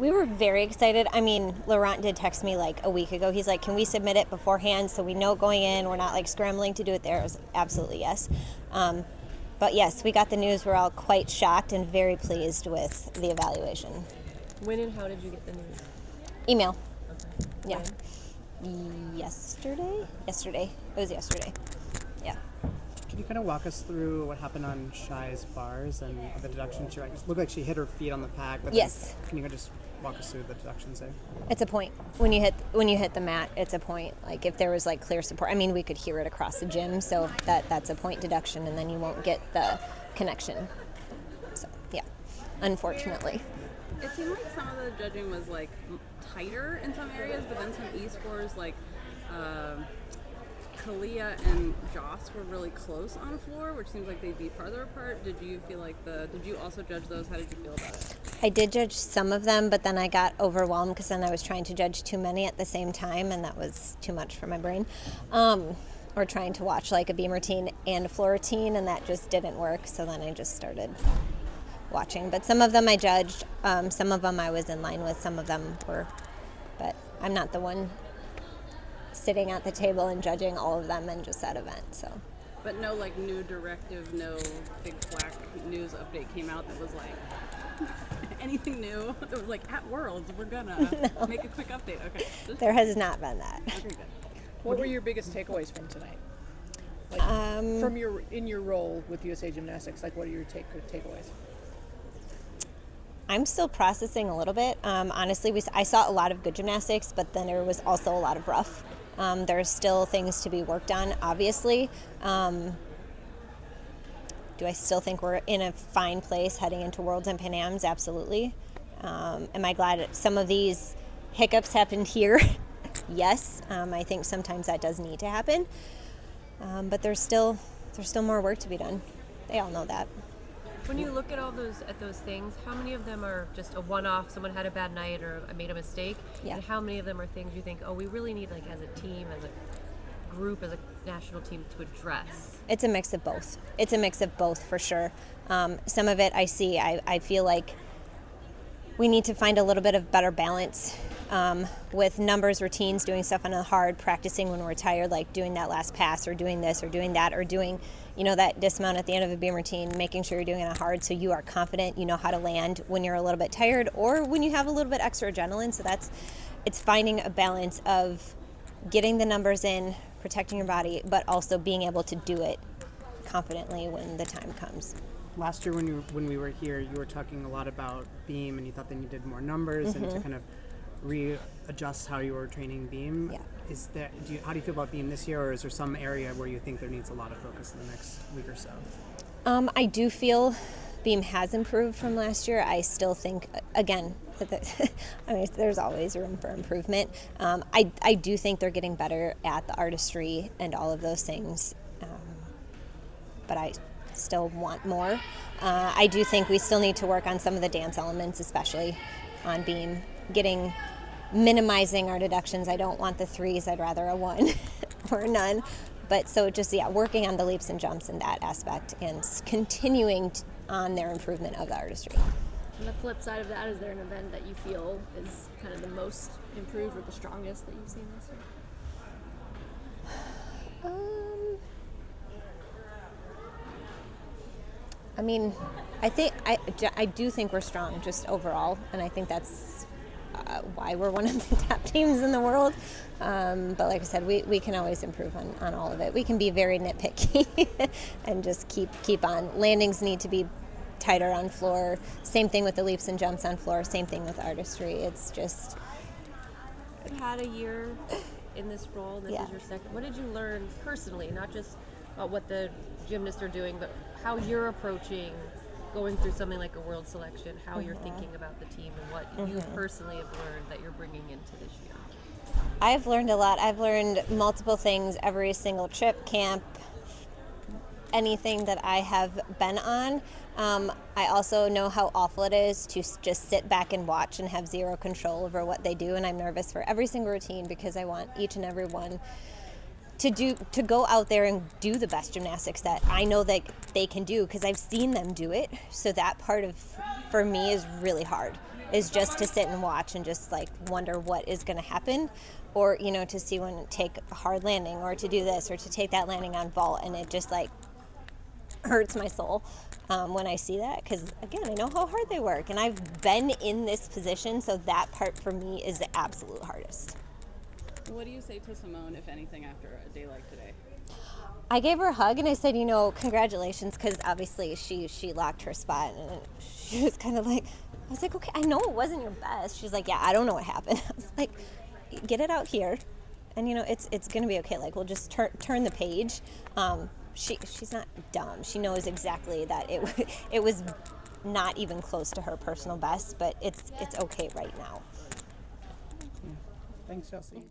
We were very excited. I mean, Laurent did text me like a week ago. He's like, can we submit it beforehand so we know going in? We're not like scrambling to do it there. I was absolutely yes. But yes, we got the news. We're all quite shocked and very pleased with the evaluation. When and how did you get the news? Email. Okay. Yeah. Yesterday? Yesterday. It was yesterday. Yeah. Can you kind of walk us through what happened on Shai's bars and the deductions? It looked like she hit her feet on the pack. But yes. Can you just walk us through the deductions there? It's a point. When you hit the mat, it's a point. Like if there was like clear support, I mean, we could hear it across the gym, so that's a point deduction, and then you won't get the connection. So yeah, unfortunately. It seemed like some of the judging was like tighter in some areas, but then some E-scores like Kalia and Joss were really close on floor, which seems like they'd be farther apart. Did you feel like did you also judge those? How did you feel about it? I did judge some of them, but then I got overwhelmed because then I was trying to judge too many at the same time, and that was too much for my brain. Or trying to watch like a beam routine and a floor routine, and that just didn't work. So then I just started watching. But some of them I judged, some of them I was in line with, some of them were, but I'm not the one sitting at the table and judging all of them in just that event. So. But no like new directive, no big flack news update came out that was like anything new. It was like at Worlds we're gonna make a quick update. Okay. There has not been that. Okay, good. What were your biggest takeaways from tonight? Like, from in your role with USA Gymnastics, like what are your takeaways? I'm still processing a little bit. Honestly, I saw a lot of good gymnastics, but then there was also a lot of rough. There's still things to be worked on, obviously. Do I still think we're in a fine place heading into Worlds and Pan Ams? Absolutely. Am I glad some of these hiccups happened here? Yes. I think sometimes that does need to happen. But there's still more work to be done. They all know that. When you look at those things, how many of them are just a one-off, someone had a bad night or made a mistake? Yeah. And how many of them are things you think, oh, we really need, like, as a team, as a group, as a national team to address? It's a mix of both. It's a mix of both for sure. Some of it I see, I feel like we need to find a little bit of better balance with numbers, routines, doing stuff on the hard, practicing when we're tired, like doing that last pass or doing this or doing that or doing, that dismount at the end of a beam routine, making sure you're doing it on hard so you are confident, you know how to land when you're a little bit tired or when you have a little bit extra adrenaline. So it's finding a balance of getting the numbers in, protecting your body, but also being able to do it confidently when the time comes. Last year when we were here, you were talking a lot about beam and you thought they needed more numbers and to kind of readjust how you were training beam. Yeah. How do you feel about beam this year, or is there some area where you think there needs a lot of focus in the next week or so? I do feel beam has improved from last year. I still think, again, I mean, there's always room for improvement. I do think they're getting better at the artistry and all of those things, but I still want more. I do think we still need to work on some of the dance elements, especially on beam, minimizing our deductions. I don't want the 3s, I'd rather a 1 or none. But so working on the leaps and jumps in that aspect and continuing on their improvement of the artistry. On the flip side of that, is there an event that you feel is kind of the most improved or the strongest that you've seen this year? I mean, I do think we're strong just overall, and I think that's why we're one of the top teams in the world. But like I said, we can always improve on all of it. We can be very nitpicky and just keep on. Landings need to be tighter on floor. Same thing with the leaps and jumps on floor. Same thing with artistry. It's just... You had a year in this role, and this is your second. What did you learn personally, not just about what the gymnasts are doing, but how you're approaching going through something like a world selection, how you're thinking about the team, and what you personally have learned that you're bringing into this year? I've learned a lot. I've learned multiple things every single trip, camp, anything that I have been on. I also know how awful it is to just sit back and watch and have zero control over what they do, and I'm nervous for every single routine because I want each and every one to go out there and do the best gymnastics that I know that they can do because I've seen them do it. So that part for me is really hard. is just to sit and watch and just like wonder what is going to happen, or to see when take a hard landing or to do this or to take that landing on vault, and it just like hurts my soul when I see that, because again, I know how hard they work and I've been in this position, so that part for me is the absolute hardest. What do you say to Simone, if anything, after a day like today? I gave her a hug and I said, congratulations, because obviously she locked her spot, and she was kind of like, I was like, okay, I know it wasn't your best. She's like, yeah, I don't know what happened. I was like, get it out here, and it's gonna be okay. Like, we'll just turn the page. She's not dumb. She knows exactly that it was not even close to her personal best, but it's okay right now. Thanks, Chellsie.